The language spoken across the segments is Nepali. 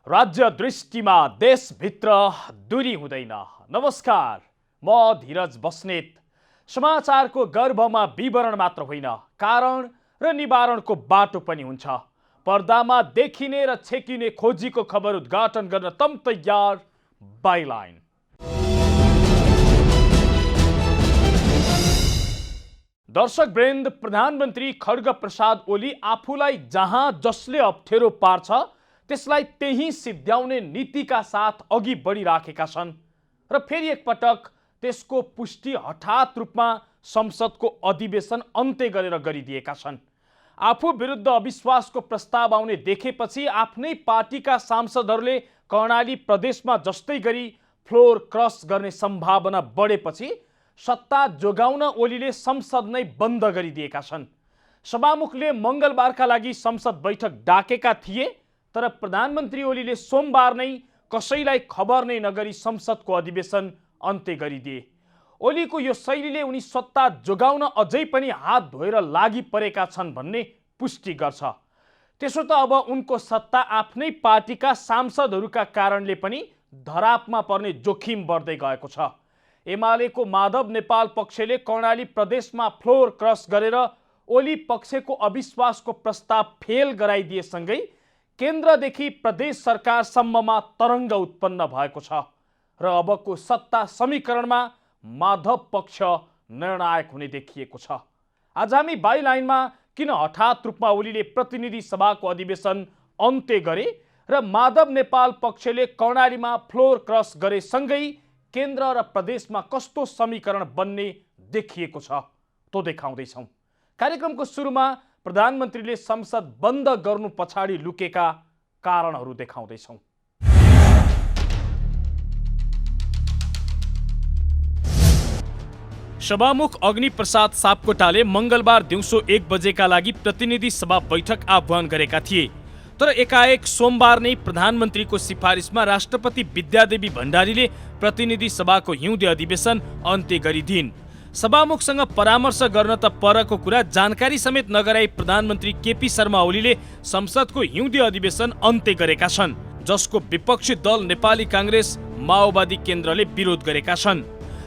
राज्य दृष्टिमा देशभित्र दूरी हुँदैन। नमस्कार, म धीरज बस्नेत। समाचारको गर्भमा विवरण मात्र होइन, कारण र निवारणको बाटो पनि हुन्छ। पर्दामा देखिने र छेकिने खोजीको खबर उद्घाटन गर्न तम तयार बाइलाइन। दर्शक वृन्द, प्रधानमन्त्री खड्ग प्रसाद ओली आफूलाई जहाँ जसले अप्ठ्यारो पार्छ त्यसलाई त्यही सिद्ध्याउने नीतिका साथ अघि बढिराखेका छन् र फेरि एकपटक त्यसको पुष्टि हठात रूपमा संसदको अधिवेशन अन्त्य गरेर गरिदिएका छन्। आफू विरुद्ध अविश्वासको प्रस्ताव आउने देखेपछि आफ्नै पार्टीका सांसदहरूले कर्णाली प्रदेशमा जस्तै गरी फ्लोर क्रस गर्ने सम्भावना बढेपछि सत्ता जोगाउन ओलीले संसद नै बन्द गरिदिएका छन्। सभामुखले मङ्गलबारका लागि संसद बैठक डाकेका थिए, तर प्रधानमन्त्री ओलीले सोमबार नै कसैलाई खबर नै नगरी संसदको अधिवेशन अन्त्य गरिदिए। ओलीको यो शैलीले उनी सत्ता जोगाउन अझै पनि हात धोएर लागि परेका छन् भन्ने पुष्टि गर्छ। त्यसो त अब उनको सत्ता आफ्नै पार्टीका सांसदहरूका कारणले पनि धरापमा पर्ने जोखिम बढ्दै गएको छ। एमालेको माधव नेपाल पक्षले कर्णाली प्रदेशमा फ्लोर क्रस गरेर ओली पक्षको अविश्वासको प्रस्ताव फेल गराइदिएसँगै केन्द्रदेखि प्रदेश सरकारसम्ममा तरङ्ग उत्पन्न भएको छ र अबको सत्ता समीकरणमा माधव पक्ष निर्णायक हुने देखिएको छ। आज हामी बाइलाइनमा किन हठात रूपमा ओलीले प्रतिनिधि सभाको अधिवेशन अन्त्य गरे र माधव नेपाल पक्षले कर्णालीमा फ्लोर क्रस गरेसँगै केन्द्र र प्रदेशमा कस्तो समीकरण बन्ने देखिएको छ तो देखाउँदैछौँ। कार्यक्रमको सुरुमा प्रधानमन्त्रीले संसद बन्द गर्नु पछाडि लुकेका कारणहरू देखाउँदैछौँ। सभामुख अग्निप्रसाद सापकोटाले मङ्गलबार दिउँसो 1 बजेका लागि प्रतिनिधि सभा बैठक आह्वान गरेका थिए, तर एकाएक सोमबार नै प्रधानमन्त्रीको सिफारिसमा राष्ट्रपति विद्यादेवी भण्डारीले प्रतिनिधि सभाको हिउँदे अधिवेशन अन्त्य गरिदिइन्। सभामुखसँग परामर्श गर्न त परको कुरा जानकारी समेत नगराई प्रधानमन्त्री केपी शर्मा ओलीले संसदको हिउँदे अधिवेशन अन्त्य गरेका छन्, जसको विपक्षी दल नेपाली काङ्ग्रेस माओवादी केन्द्रले विरोध गरेका छन्।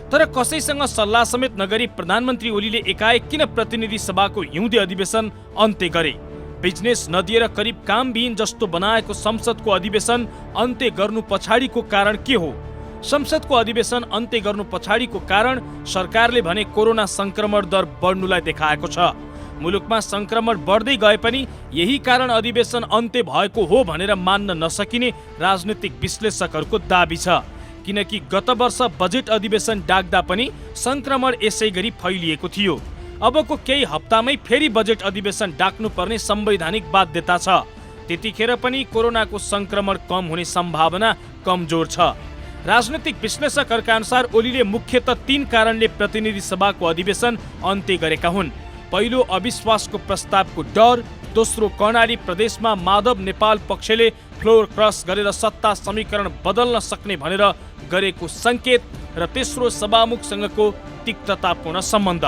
तर कसैसँग सल्लाह समेत नगरी प्रधानमन्त्री ओलीले एकाएक किन प्रतिनिधि सभाको हिउँदे अधिवेशन अन्त्य गरे? बिजनेस नदिएर करिब कामविहीन जस्तो बनाएको संसदको अधिवेशन अन्त्य गर्नु पछाडिको कारण के हो? संसदको अधिवेशन अन्त्य गर्नु पछाडिको कारण सरकारले भने कोरोना संक्रमण दर बढ्नुलाई देखाएको छ। मुलुकमा संक्रमण बढ्दै गए पनि यही कारण अधिवेशन अन्त्य भएको हो भनेर मान्न नसकिने राजनीतिक विश्लेषकहरूको दाबी छ, किनकि गत वर्ष बजेट अधिवेशन डाक्दा पनि संक्रमण यसै गरी फैलिएको थियो। अबको केही हप्तामै फेरि बजेट अधिवेशन डाक्नुपर्ने संवैधानिक बाध्यता छ। त्यतिखेर पनि कोरोनाको संक्रमण कम हुने सम्भावना कमजोर छ। राजनीतिक विश्लेषकहरूका अनुसार ओलीले मुख्यतः 3 कारणले प्रतिनिधि सभाको अधिवेशन अन्त्य गरेका हुन्। पहिलो, अविश्वासको प्रस्तावको डर। दोस्रो, कर्णाली प्रदेशमा माधव नेपाल पक्षले फ्लोर क्रस गरेर सत्ता समीकरण बदल्न सक्ने भनेर गरेको सङ्केत। र तेस्रो, सभामुखसँगको तिक्ततापूर्ण सम्बन्ध।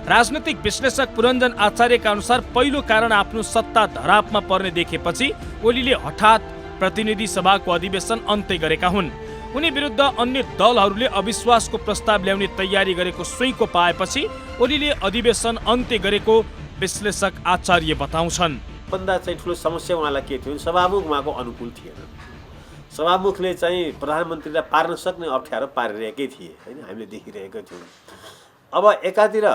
राजनीतिक विश्लेषक पुरञ्जन आचार्यका अनुसार पहिलो कारण आफ्नो सत्ता धरापमा पर्ने देखेपछि ओलीले हठात प्रतिनिधि सभाको अधिवेशन अन्त्य गरेका हुन्। उनी विरुद्ध अन्य दलहरूले अविश्वासको प्रस्ताव ल्याउने तयारी गरेको सुइँको पाएपछि ओलीले अधिवेशन अन्त्य गरेको विश्लेषक आचार्य बताउँछन्। भन्दा चाहिँ ठुलो समस्या उहाँलाई के थियो? सभामुख उहाँको अनुकूल थिएन। सभामुखले चाहिँ प्रधानमन्त्रीलाई पार्न सक्ने अप्ठ्यारो पारिरहेकै थिए, होइन, हामीले देखिरहेको थियौँ। अब एकातिर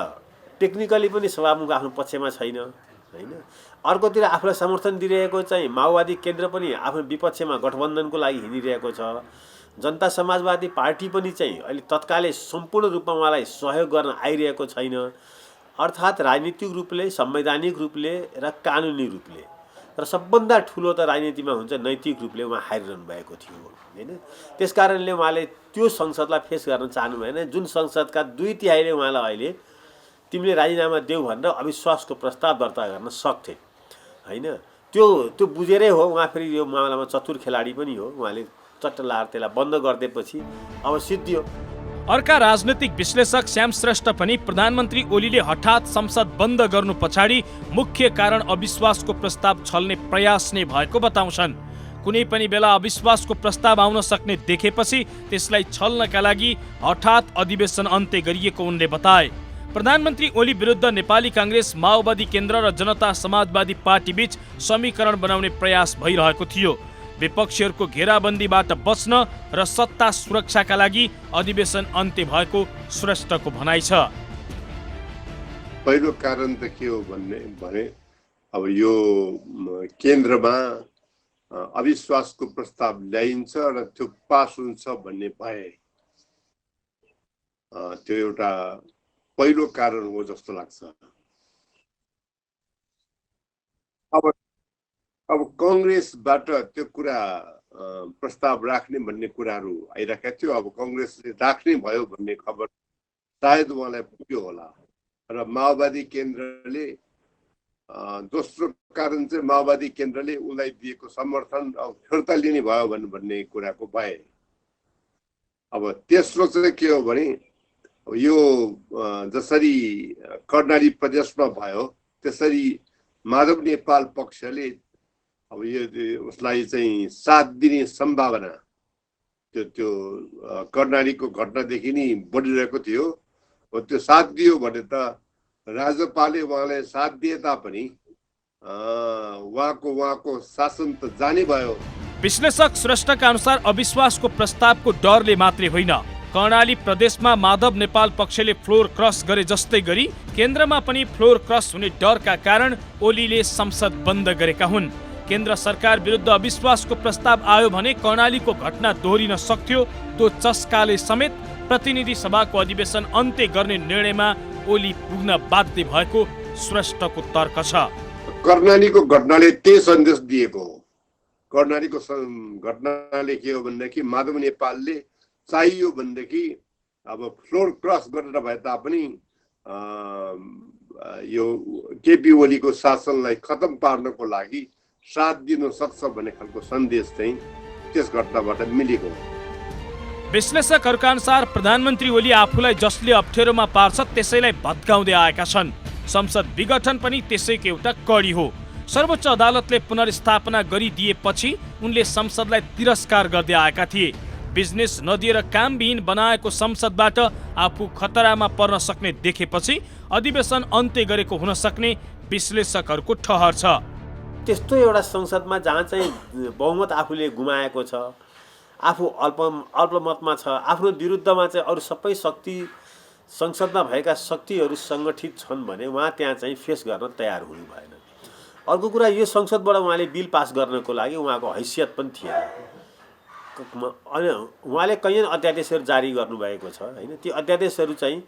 टेक्निकली पनि सभामुख आफ्नो पक्षमा छैन, होइन, अर्कोतिर आफूलाई समर्थन दिइरहेको चाहिँ माओवादी केन्द्र पनि आफ्नो विपक्षमा गठबन्धनको लागि हिँडिरहेको छ। जनता समाजवादी पार्टी पनि चाहिँ अहिले तत्कालै सम्पूर्ण रूपमा उहाँलाई सहयोग गर्न आइरहेको छैन। अर्थात् राजनीतिक रूपले, संवैधानिक रूपले र कानुनी रूपले, र सबभन्दा ठुलो त राजनीतिमा हुन्छ नैतिक रूपले उहाँ हारिरहनु भएको थियो, होइन। त्यस कारणले उहाँले त्यो संसदलाई फेस गर्न चाहनु भएन, जुन संसदका 2/3 उहाँलाई अहिले तिमीले राजीनामा देऊ भनेर अविश्वासको प्रस्ताव दर्ता गर्न सक्थे, होइन। त्यो बुझेरै हो। उहाँ फेरि यो मामलामा चतुर खेलाडी पनि हो। उहाँले चट्ट लाएर त्यसलाई बन्द गरिदिएपछि अब सिद्धियो। अर्का राजनीतिक विश्लेषक श्याम श्रेष्ठ पनि प्रधानमन्त्री ओलीले हठात संसद बन्द गर्नु पछाडि मुख्य कारण अविश्वासको प्रस्ताव छल्ने प्रयास नै भएको बताउँछन्। कुनै पनि बेला अविश्वासको प्रस्ताव आउन सक्ने देखेपछि त्यसलाई छल्नका लागि हठात अधिवेशन अन्त्य गरिएको उनले बताए। प्रधानमन्त्री ओली विरुद्ध नेपाली काङ्ग्रेस, माओवादी केन्द्र र जनता समाजवादी पार्टी बीच समीकरण बनाउने प्रयास भइरहेको थियो। विपक्षीहरूको घेराबन्दीबाट बच्न र सत्ता सुरक्षाका लागि अधिवेशन अन्त्य भएको श्रेष्ठको भनाइ छ। पहिलो कारण त के हो भने अब यो केन्द्रमा अविश्वासको प्रस्ताव ल्याइन्छ र त्यो पास हुन्छ भन्ने भए त्यो एउटा पहिलो कारण हो जस्तो लाग्छ। अब काङ्ग्रेसबाट त्यो कुरा प्रस्ताव राख्ने भन्ने कुराहरू आइरहेका थियो। अब काङ्ग्रेसले राख्ने भयो भन्ने खबर सायद उहाँलाई पुग्यो होला र माओवादी केन्द्रले दोस्रो कारण चाहिँ माओवादी केन्द्रले उसलाई दिएको समर्थन फिर्ता लिने भयो भन्ने कुराको भए। अब तेस्रो चाहिँ के हो भने यो जसरी कर्णाली प्रदेशमा भयो त्यसरी माधव नेपाल पक्षले अब यो उसलाई चाहिँ साथ दिने सम्भावना त्यो कर्णालीको घटनादेखि नै बढिरहेको थियो। त्यो साथ दियो भने त राजपाले उहाँलाई साथ दिए तापनि उहाँको शासन त जाने भयो। विश्लेषक श्रेष्ठका अनुसार अविश्वासको प्रस्तावको डरले मात्रै होइन, कर्णाली प्रदेशमा माधव नेपाल पक्षले फ्लोर क्रस गरे जस्तै गरी केन्द्रमा पनि फ्लोर क्रस हुने डरका कारण ओलीले संसद बन्द गरेका हुन्। केन्द्र सरकार विरुद्ध अविश्वासको प्रस्ताव आयो भने कर्णालीको घटना दोहोरिन सक्थ्यो। त्यो चस्काले समेत प्रतिनिधि सभाको अधिवेशन अन्त्य गर्ने निर्णयमा ओली पुग्न बाध्य भएको श्रेष्ठको तर्क छ। कर्णालीको घटनाले त्यही सन्देश दिएको हो। कर्णालीको घटनाले के हो भनेदेखि माधव नेपालले चाहियो भनेदेखि अब फ्लोर क्रस गरेर भए तापनि यो केपी ओलीको शासनलाई खतम पार्नको लागि साथ दिन सक्छ भन्ने खालको सन्देश चाहिँ त्यस घटनाबाट मिलेको हो। विश्लेषकहरूका अनुसार प्रधानमन्त्री ओली आफूलाई जसले अप्ठ्यारोमा पार्छ त्यसैलाई भत्काउँदै आएका छन्। संसद विघटन पनि त्यसैको एउटा कडी हो। सर्वोच्च अदालतले पुनर्स्थापना गरिदिएपछि उनले संसदलाई तिरस्कार गर्दै आएका थिए। बिजनेस नदिएर कामविहीन बनाएको संसदबाट आफू खतरामा पर्न सक्ने देखेपछि अधिवेशन अन्त्य गरेको हुन सक्ने विश्लेषकहरूको ठहर छ। त्यस्तो एउटा संसदमा जहाँ चाहिँ बहुमत आफूले गुमाएको छ, आफू अल्पमतमा छ, आफ्नो विरुद्धमा चाहिँ अरू सबै शक्ति संसदमा भएका शक्तिहरू सङ्गठित छन् भने उहाँ त्यहाँ चाहिँ फेस गर्न तयार हुनु भएन। अर्को कुरा, यो संसदबाट उहाँले बिल पास गर्नको लागि उहाँको हैसियत पनि थिएन। अनि उहाँले कैयन अध्यादेशहरू जारी गर्नुभएको छ होइन, ती अध्यादेशहरू चाहिँ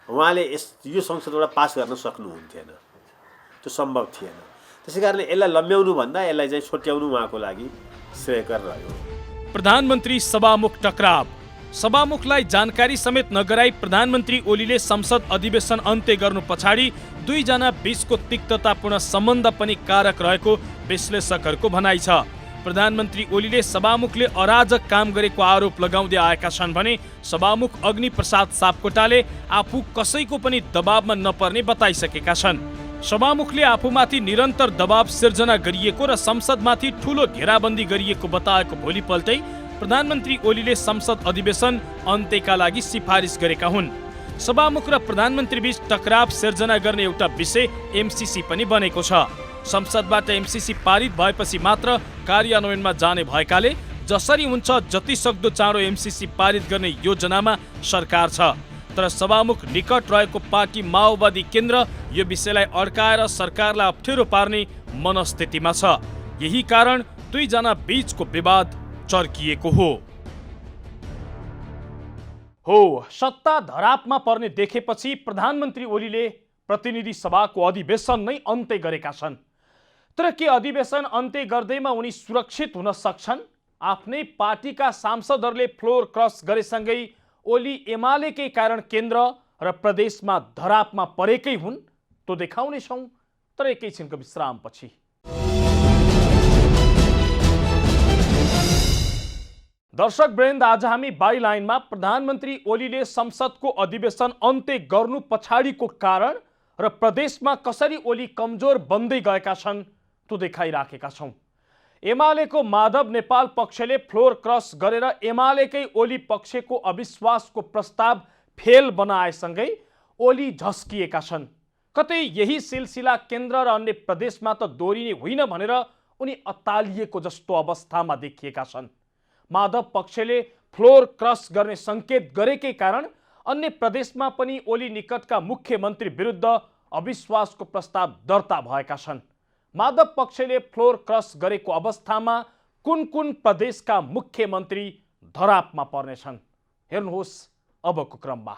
उहाँले यो संसदबाट पास गर्न सक्नुहुन्थेन, त्यो सम्भव थिएन। त्यसै कारणले यसलाई लम्ब्याउनु भन्दा यसलाई चाहिँ छोट्याउनु उहाँको लागि श्रेयकर रह्यो। प्रधानमन्त्री सभामुख टकराव। सभामुखलाई जानकारी समेत नगराई प्रधानमन्त्री ओलीले संसद अधिवेशन अन्त्य गर्नु पछाडि दुईजना बीचको तिक्ततापूर्ण सम्बन्ध पनि कारक रहेको विश्लेषकहरूको भनाइ छ। प्रधानमन्त्री ओलीले सभामुखले अराजक काम गरेको आरोप लगाउँदै आएका छन् भने सभामुख अग्नि प्रसाद सापकोटाले आफू कसैको पनि दबावमा नपर्ने बताइसकेका छन्। सभामुखले आफूमाथि निरन्तर दबाव सिर्जना गरिएको र संसदमाथि ठूलो घेराबन्दी गरिएको बताएको भोलिपल्टै प्रधानमन्त्री ओलीले संसद अधिवेशन अन्त्यका लागि सिफारिस गरेका हुन्। सभामुख र प्रधानमन्त्री बीच टकराव सिर्जना गर्ने एउटा विषय एमसीसी पनि बनेको छ। संसदबाट एमसीसी पारित भएपछि मात्र कार्यान्वयनमा जाने भएकाले जसरी हुन्छ जति सक्दो चाँडो एमसीसी पारित गर्ने योजनामा सरकार छ। तर सभामुख निकट रहेको पार्टी माओवादी केन्द्र यो विषयलाई अड्काएर सरकारलाई अप्ठ्यारो पार्ने मनस्थितिमा छ। यही कारण दुईजना बीचको विवाद चर्किएको हो। सत्ता धरापमा पर्ने देखेपछि प्रधानमन्त्री ओलीले प्रतिनिधि सभाको अधिवेशन नै अन्त्य गरेका छन्। तर के अधिवेशन अन्त्य गर्दैमा उनी सुरक्षित हुन सक्छन्? आफ्नै पार्टीका सांसदहरूले फ्लोर क्रस गरेसँगै ओली एमालेकै कारण केन्द्र र प्रदेशमा धरापमा परेकै हुन्। तो देखाउनेछौँ तर एकैछिनको विश्रामपछि। दर्शक वृन्द, आज हामी बाइलाइनमा प्रधानमन्त्री ओलीले संसदको अधिवेशन अन्त्य गर्नु पछाडिको कारण र प्रदेशमा कसरी ओली कमजोर बन्दै गएका छन् त्यो देखाइराखेका छौँ। एमालेको माधव नेपाल पक्षले फ्लोर क्रस गरेर एमालेकै ओली पक्षको अविश्वासको प्रस्ताव फेल बनाएसँगै ओली झस्किएका छन्। कतै यही सिलसिला केन्द्र र अन्य प्रदेशमा त दोहोरिने होइन भनेर उनी अत्तालिएको जस्तो अवस्थामा देखिएका छन्। माधव पक्षले फ्लोर क्रस गर्ने सङ्केत गरेकै कारण अन्य प्रदेशमा पनि ओली निकटका मुख्यमन्त्री विरुद्ध अविश्वासको प्रस्ताव दर्ता भएका छन्। माधव पक्षले फ्लोर क्रस गरेको अवस्थामा कुन कुन प्रदेशका मुख्यमन्त्री धरापमा पर्नेछन्, हेर्नुहोस् अबको क्रममा।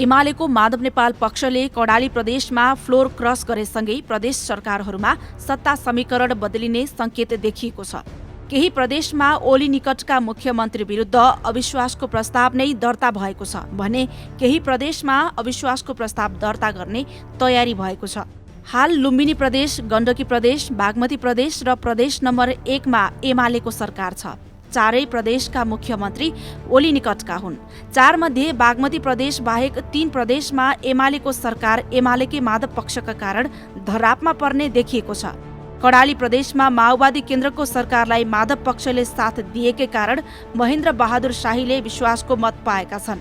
एमालेको माधव नेपाल पक्षले कर्णाली प्रदेशमा फ्लोर क्रस गरेसँगै प्रदेश सरकारहरूमा सत्ता समीकरण बदलिने सङ्केत देखिएको छ। केही प्रदेशमा ओली निकटका मुख्यमन्त्री विरुद्ध अविश्वासको प्रस्ताव नै दर्ता भएको छ भने केही प्रदेशमा अविश्वासको प्रस्ताव दर्ता गर्ने तयारी भएको छ। हाल लुम्बिनी प्रदेश, गण्डकी प्रदेश, बागमती प्रदेश र प्रदेश नम्बर 1 मा एमालेको सरकार छ। चारै प्रदेशका मुख्यमन्त्री ओली निकटका हुन्। 4 मध्ये बागमती प्रदेश बाहेक 3 प्रदेशमा एमालेको सरकार एमालेकै माधव पक्षका कारण धरापमा पर्ने देखिएको छ। कर्णाली प्रदेशमा माओवादी केन्द्रको सरकारलाई माधव पक्षले साथ दिएकै कारण महेन्द्र बहादुर शाहीले विश्वासको मत पाएका छन्।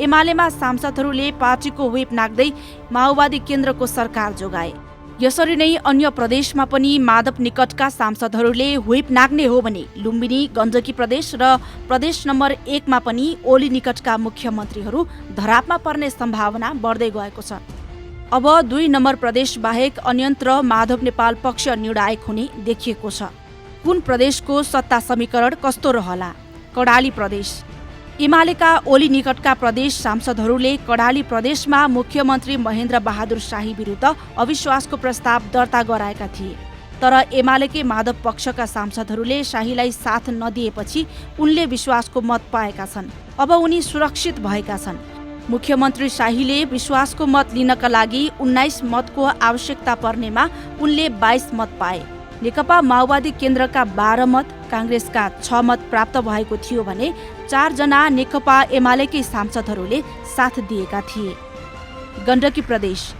एमालेमा सांसदहरूले पार्टीको व्हिप नाग्दै माओवादी केन्द्रको सरकार जोगाए। यसरी नै अन्य प्रदेशमा पनि माधव निकटका सांसदहरूले व्हिप नाग्ने हो भने लुम्बिनी, गण्डकी प्रदेश र प्रदेश नम्बर 1 मा पनि ओली निकटका मुख्यमन्त्रीहरू धरापमा पर्ने सम्भावना बढ्दै गएको छ। अब 2 नम्बर प्रदेश बाहेक अन्यत्र माधव नेपाल पक्ष निर्णायक हुने देखिएको छ। कुन प्रदेशको सत्ता समीकरण कस्तो रहला? कर्णाली प्रदेश। एमालेका ओली निकटका प्रदेश सांसदहरूले कर्णाली प्रदेशमा मुख्यमन्त्री महेन्द्र बहादुर शाही विरुद्ध अविश्वासको प्रस्ताव दर्ता गराएका थिए। तर एमालेकै माधव पक्षका सांसदहरूले शाहीलाई साथ नदिएपछि उनले विश्वासको मत पाएका छन्। अब उनी सुरक्षित भएका छन्। मुख्यमन्त्री शाहीले विश्वासको मत लिनका लागि 19 मतको आवश्यकता पर्नेमा उनले 22 मत पाए। नेकपा माओवादी केन्द्रका 12 मत, काङ्ग्रेसका 6 मत प्राप्त भएको थियो भने 4 जना नेकपा एमालेकै सांसदहरूले साथ दिएका थिए। गण्डकी प्रदेश।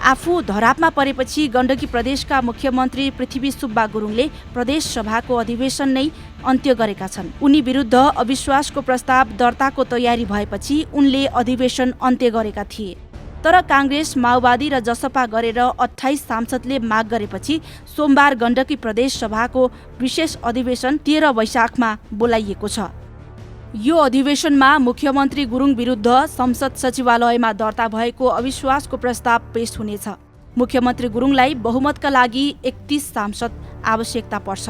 आफू धरापमा परेपछि गण्डकी प्रदेशका मुख्यमन्त्री पृथ्वी सुब्बा गुरुङले प्रदेश सभाको अधिवेशन नै अन्त्य गरेका छन्। उनी विरुद्ध अविश्वासको प्रस्ताव दर्ताको तयारी भएपछि उनले अधिवेशन अन्त्य गरेका थिए। तर काङ्ग्रेस, माओवादी र जसपा गरेर 28 सांसदले माग गरेपछि सोमबार गण्डकी प्रदेश सभाको विशेष अधिवेशन 13 वैशाखमा बोलाइएको छ। यो अधिवेशनमा मुख्यमन्त्री गुरुङ विरुद्ध संसद सचिवालयमा दर्ता भएको अविश्वासको प्रस्ताव पेश हुनेछ। मुख्यमन्त्री गुरुङलाई बहुमतका लागि 31 सांसद आवश्यकता पर्छ।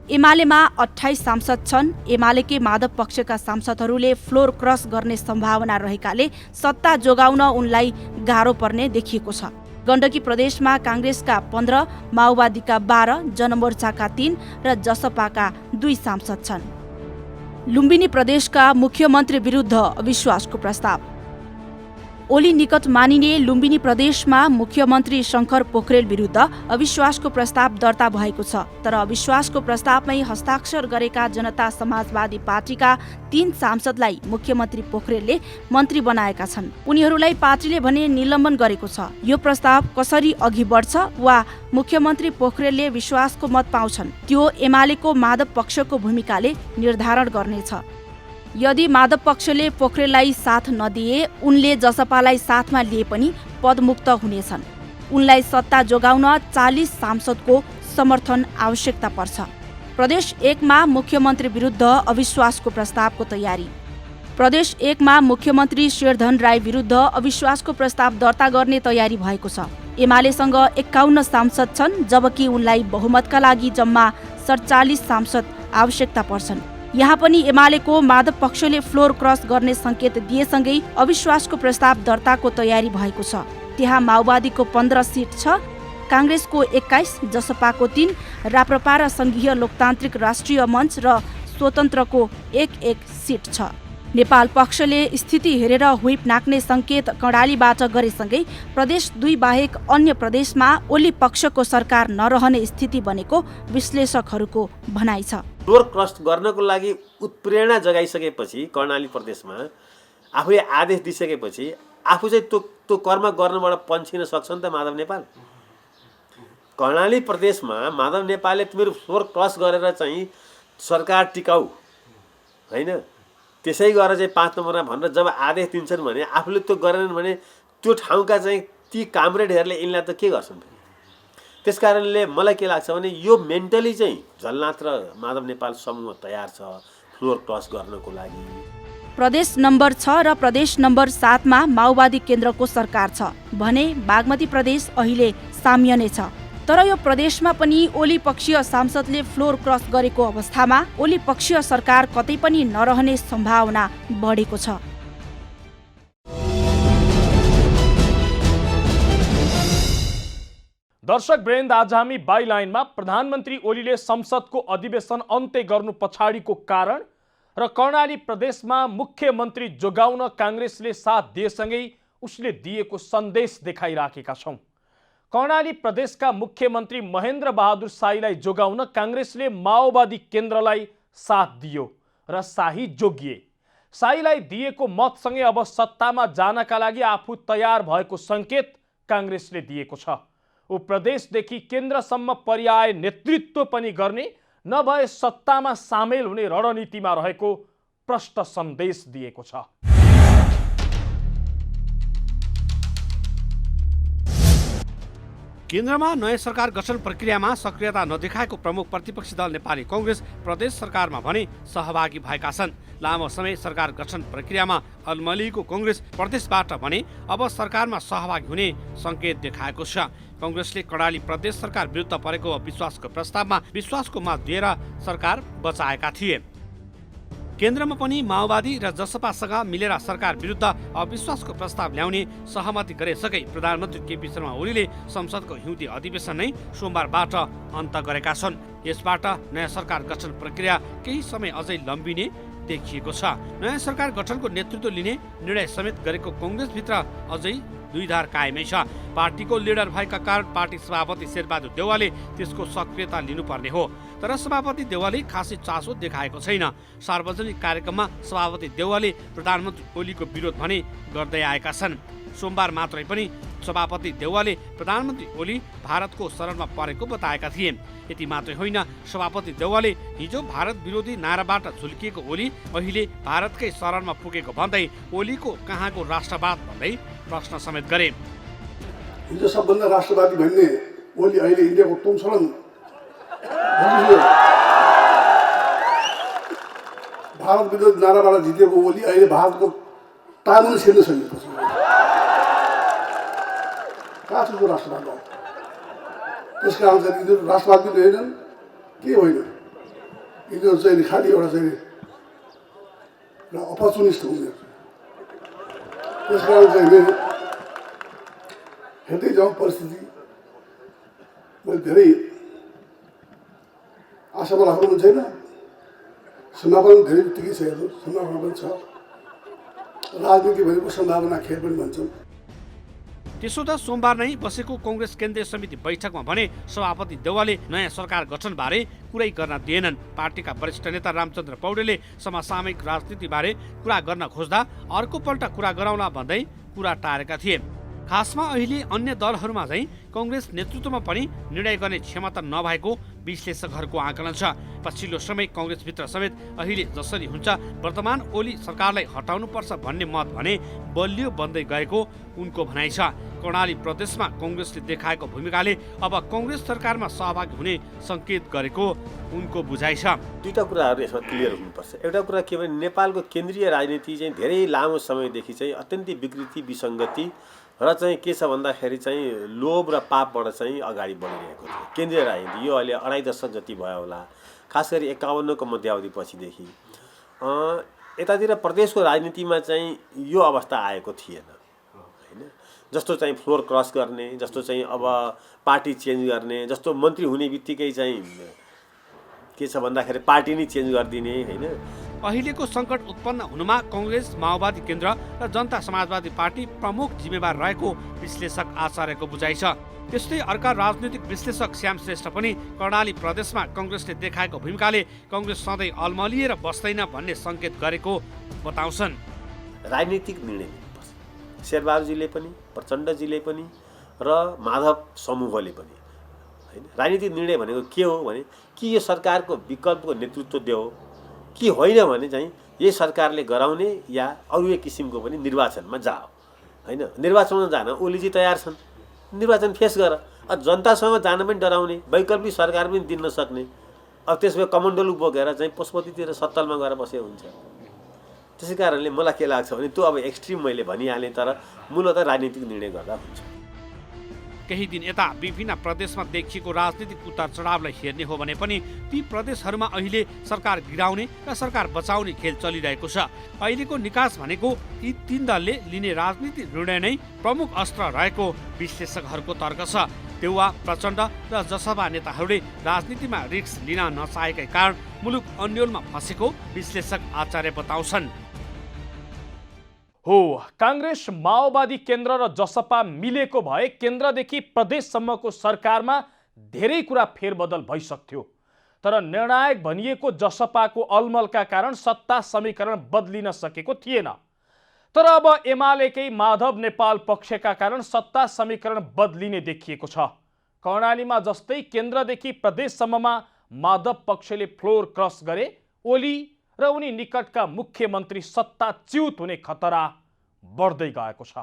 एमालेमा 28 सांसद छन्। एमालेकै माधव पक्षका सांसदहरूले फ्लोर क्रस गर्ने सम्भावना रहेकाले सत्ता जोगाउन उनलाई गाह्रो पर्ने देखिएको छ। गण्डकी प्रदेशमा काङ्ग्रेसका 15, माओवादीका 12, जनमोर्चाका 3 र जसपाका 2 सांसद छन्। लुम्बिनी प्रदेशका मुख्यमन्त्री विरुद्ध अविश्वासको प्रस्ताव। ओली निकट मानिने लुम्बिनी प्रदेशमा मुख्यमन्त्री शङ्कर पोखरेल विरुद्ध अविश्वासको प्रस्ताव दर्ता भएको छ। तर अविश्वासको प्रस्तावमै हस्ताक्षर गरेका जनता समाजवादी पार्टीका 3 सांसदलाई मुख्यमन्त्री पोखरेलले मन्त्री बनाएका छन्। उनीहरूलाई पार्टीले भने निलम्बन गरेको छ। यो प्रस्ताव कसरी अघि बढ्छ वा मुख्यमन्त्री पोखरेलले विश्वासको मत पाउँछन् त्यो एमालेको माधव पक्षको भूमिकाले निर्धारण गर्नेछ। यदि माधव पक्षले पोखरेललाई साथ नदिए उनले जसपालाई साथमा लिए पनि पदमुक्त हुनेछन्। उनलाई सत्ता जोगाउन 40 सांसदको समर्थन आवश्यकता पर्छ। प्रदेश 1 मा मुख्यमन्त्री विरुद्ध अविश्वासको प्रस्तावको तयारी। प्रदेश 1 मा मुख्यमन्त्री शेरधन राई विरुद्ध अविश्वासको प्रस्ताव दर्ता गर्ने तयारी भएको छ। एमालेसँग 51 सांसद छन् जबकि उनलाई बहुमतका लागि जम्मा 47 सांसद आवश्यकता पर्छन्। यहाँ पनि एमालेको माधव पक्षले फ्लोर क्रस गर्ने सङ्केत दिएसँगै अविश्वासको प्रस्ताव दर्ताको तयारी भएको छ। त्यहाँ माओवादीको 15 सिट छ, काङ्ग्रेसको 21, जसपाको 3, राप्रपा र सङ्घीय लोकतान्त्रिक राष्ट्रिय मञ्च र स्वतन्त्रको 1-1 सिट छ। नेपाल पक्षले स्थिति हेरेर व्हिप नाक्ने सङ्केत कर्णालीबाट गरेसँगै प्रदेश 2 बाहेक अन्य प्रदेशमा ओली पक्षको सरकार नरहने स्थिति बनेको विश्लेषकहरूको भनाइ छ। फ्लोर क्रस गर्नको लागि उत्प्रेरणा जगाइसकेपछि कर्णाली प्रदेशमा आफूले आदेश दिइसकेपछि आफू चाहिँ त्यो कर्म गर्नबाट पन्छिन सक्छ नि त माधव नेपाल। कर्णाली प्रदेशमा माधव नेपालले तिमीहरू फ्लोर क्रस गरेर चाहिँ सरकार टिकाऊ होइन, त्यसै गरेर चाहिँ 5 नम्बरमा भनेर जब आदेश दिन्छन् भने आफूले त्यो गरेनन् भने त्यो ठाउँका चाहिँ ती कामरेडहरूले यिनलाई त के गर्छन्। त्यस कारणले मलाई के लाग्छ भने यो मेन्टली चाहिँ झलनाथ र माधव नेपाल समूह तयार छ फ्लोर क्रस गर्नको लागि। प्रदेश नम्बर 6 र प्रदेश नम्बर 7 मा माओवादी केन्द्रको सरकार छ भने बागमती प्रदेश अहिले साम्य नै छ। तर यो प्रदेशमा पनि ओली पक्षीय सांसदले फ्लोर क्रस गरेको अवस्थामा ओली पक्षीय सरकार कतै पनि नरहने सम्भावना बढेको छ। दर्शक वृन्द, आज हामी बाइलाइनमा प्रधानमन्त्री ओलीले संसदको अधिवेशन अन्त्य गर्नु पछाडिको कारण र कर्णाली प्रदेशमा मुख्यमन्त्री जोगाउन काङ्ग्रेसले साथ दिएसँगै उसले दिएको सन्देश देखाइराखेका छौं। कर्णाली प्रदेशका मुख्यमन्त्री महेन्द्र बहादुर शाहीलाई जोगाउन काङ्ग्रेसले माओवादी केन्द्रलाई साथ दियो र शाही जोगिए। शाहीलाई दिएको मतसँगै अब सत्तामा जानका लागि आफू तयार भएको सङ्केत काङ्ग्रेसले दिएको छ। ऊ प्रदेशदेखि केन्द्रसम्म पर्याय नेतृत्व पनि गर्ने नभए सत्तामा सामेल हुने रणनीतिमा रहेको प्रष्ट सन्देश दिएको छ। केन्द्रमा नयाँ सरकार गठन प्रक्रियामा सक्रियता नदेखाएको प्रमुख प्रतिपक्षी दल नेपाली कांग्रेस प्रदेश सरकारमा भने सहभागी भएका छन्। लामो समय सरकार गठन प्रक्रियामा अलमलिएको कांग्रेस प्रदेशबाट भने अब सरकारमा सहभागी हुने संकेत देखाएको छ। कांग्रेसले कर्णाली प्रदेश सरकार विरुद्ध परेको अविश्वासको प्रस्तावमा विश्वासको मत दिएर सरकार बचाएका थिए। केन्द्रमा पनि माओवादी र जसपासँग मिलेर सरकार विरुद्ध अविश्वासको प्रस्ताव ल्याउने सहमति गरेसँगै प्रधानमन्त्री केपी शर्मा ओलीले संसदको हिउँदी अधिवेशन नै सोमबारबाट अन्त गरेका छन्। यसबाट नयाँ सरकार गठन प्रक्रिया केही समय अझै लम्बिने देखिएको छ। नयाँ सरकार गठनको नेतृत्व लिने निर्णय समेत गरेको कांग्रेसभित्र अझै दुईधार कायमै छ। पार्टीको लिडर भएका कारण पार्टी सभापति शेरबहादुर देउवाले त्यसको सक्रियता लिनुपर्ने हो, तर सभापति देउवाले खासै चासो देखाएको छैन। सार्वजनिक कार्यक्रममा सभापति देउवाले प्रधानमन्त्री ओलीको विरोध भने गर्दै आएका छन्। सोमबार मात्रै पनि सभापति देउवाले प्रधानमन्त्री ओली भारतको शरणमा परेको बताएका थिए। यति मात्रै होइन, सभापति देउवाले हिजो भारत विरोधी नाराबाट झुल्किएको ओली अहिले भारतकै शरणमा पुगेको भन्दै ओलीको कहाँको राष्ट्रवाद भन्दै प्रश्न समेत गरे। हिजो सबभन्दा राष्ट्रवादी भन्ने ओली अहिले इन्डियाको टोमसलन भारत विरोधी नाराबाट जितेको ओली अहिले भारतको टामुन छेड्न सकेको छ। कहाँ छ त्यो राष्ट्रवाद? त्यस कारण चाहिँ यिनीहरू राष्ट्रवादी होइनन्, के होइन, यिनीहरू चाहिँ खालि एउटा चाहिँ अपर्चुनिस्ट हुने। त्यस कारण चाहिँ हेर्दै जाउँ परिस्थिति। मैले धेरै आशामा राख्नु पनि छैन, सम्भावना धेरै बित्तिकै छ। हेर्नु, सम्भावना पनि छ। राजनीति भनेको सम्भावना खेल पनि भन्छन्। त्यसो त सोमबार नै बसेको कांग्रेस केन्द्रीय समिति बैठकमा भने सभापति देउवाले नयाँ सरकार गठनबारे कुरै गर्न दिएनन्। पार्टीका वरिष्ठ नेता रामचन्द्र पौडेलले समसामयिक राजनीतिबारे कुरा गर्न खोज्दा अर्कोपल्ट कुरा गराउला भन्दै कुरा टारेका थिए। खासमा अहिले अन्य दलहरूमा चाहिँ कांग्रेस नेतृत्वमा पनि निर्णय गर्ने क्षमता नभएको विश्लेषकहरूको आकलन छ। पछिल्लो समय कांग्रेसभित्र समेत अहिले जसरी हुन्छ वर्तमान ओली सरकारलाई हटाउनुपर्छ भन्ने मत भने बलियो बन्दै गएको उनको भनाइ छ। कर्णाली प्रदेशमा कांग्रेसले देखाएको भूमिकाले अब कांग्रेस सरकारमा सहभागी हुने संकेत गरेको उनको बुझाइ छ। दुईटा कुराहरू यसमा क्लियर हुनुपर्छ। एउटा कुरा के भने नेपालको केन्द्रीय राजनीति चाहिँ धेरै लामो समयदेखि चाहिँ अत्यन्तै विकृति विसङ्गति र चाहिँ के छ भन्दाखेरि चाहिँ लोभ र पापबाट चाहिँ अगाडि बढिरहेको थियो केन्द्रीय राजनीति। यो अहिले 2.5 दशक जति भयो होला, खास गरी 51 को मध्यावधि पछिदेखि यतातिर प्रदेशको राजनीतिमा चाहिँ यो अवस्था आएको थिएन होइन। जस्तो चाहिँ फ्लोर क्रस गर्ने, जस्तो चाहिँ अब पार्टी चेन्ज गर्ने, जस्तो मन्त्री हुने बित्तिकै चाहिँ के छ भन्दाखेरि पार्टी नै चेन्ज गरिदिने होइन। अहिलेको सङ्कट उत्पन्न हुनुमा कांग्रेस, माओवादी केन्द्र र जनता समाजवादी पार्टी प्रमुख जिम्मेवार रहेको विश्लेषक आचार्यको बुझाइ छ। त्यस्तै अर्का राजनीतिक विश्लेषक श्याम श्रेष्ठ पनि कर्णाली प्रदेशमा कांग्रेसले देखाएको भूमिकाले कांग्रेस सधैँ अलमलिएर बस्दैन भन्ने संकेत गरेको बताउँछन्। राजनीतिक निर्णय लिनुपर्छ, शेरबहादुरजीले पनि प्रचण्डजीले पनि र माधव समूहले पनि हैन राजनीतिक निर्णय भनेको के हो भने कि यो सरकारको विकल्पको नेतृत्व दियो कि होइन भने चाहिँ यही सरकारले गराउने या अरू एक किसिमको पनि निर्वाचनमा जाओ हैन निर्वाचनमा जान ओलीजी तयार छन् निर्वाचन फेस गर जनतासँग जान पनि डराउने वैकल्पिक सरकार पनि दिन नसक्ने अब त्यसमा कमण्डलु बोकेर चाहिँ पशुपतितिर सत्तलमा गएर बसे हुन्छ त्यसै कारणले मलाई के लाग्छ भने त्यो अब एक्सट्रिम मैले भनिहालेँ तर मूलतः राजनीतिक निर्णय गर्दा हुन्छ केही दिन यता विभिन्न प्रदेशमा देखिएको राजनीतिक उतार चढावलाई हेर्ने हो भने पनि ती प्रदेशहरूमा अहिले सरकार गिराउने र सरकार बचाउने खेल चलिरहेको छ। अहिलेको निकास भनेको यी तीन दलले लिने राजनीतिक निर्णय नै प्रमुख अस्त्र रहेको विश्लेषकहरूको तर्क छ। देउवा प्रचण्ड र जसपा नेताहरूले राजनीतिमा रिस्क लिन नचाहेकै कारण मुलुक अन्योलमा फँसेको विश्लेषक आचार्य बताउँछन्। हो, कांग्रेस माओवादी केन्द्र र जसपा मिलेको भए केन्द्रदेखि प्रदेशसम्मको सरकारमा धेरै कुरा फेरबदल भइसक्थ्यो। तर निर्णायक भनिएको जसपाको अलमलका कारण सत्ता समीकरण बदलिन सकेको थिएन। तर अब एमालेकै माधव नेपाल पक्षका कारण सत्ता समीकरण बदलिने देखिएको छ। कर्णालीमा जस्तै केन्द्रदेखि प्रदेशसम्ममा माधव पक्षले फ्लोर क्रस गरे, ओली र उनी निकटका मुख्यमन्त्री सत्ताच्युत हुने खतरा बढ्दै गएको छ।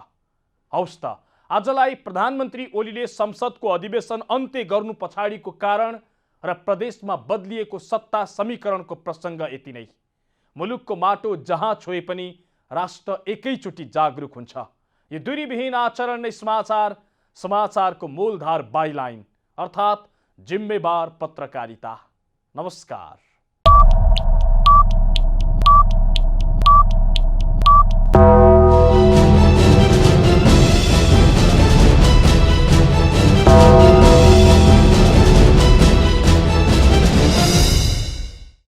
हौस् त, आजलाई प्रधानमन्त्री ओलीले संसदको अधिवेशन अन्त्य गर्नु पछाडिको कारण र प्रदेशमा बदलिएको सत्ता समीकरणको प्रसङ्ग यति नै। मुलुकको माटो जहाँ छोए पनि राष्ट्र एकैचोटि जागरुक हुन्छ। यो दूरीविहीन आचरण नै समाचार, समाचारको मूलधार बाइलाइन अर्थात् जिम्मेवार पत्रकारिता। नमस्कार।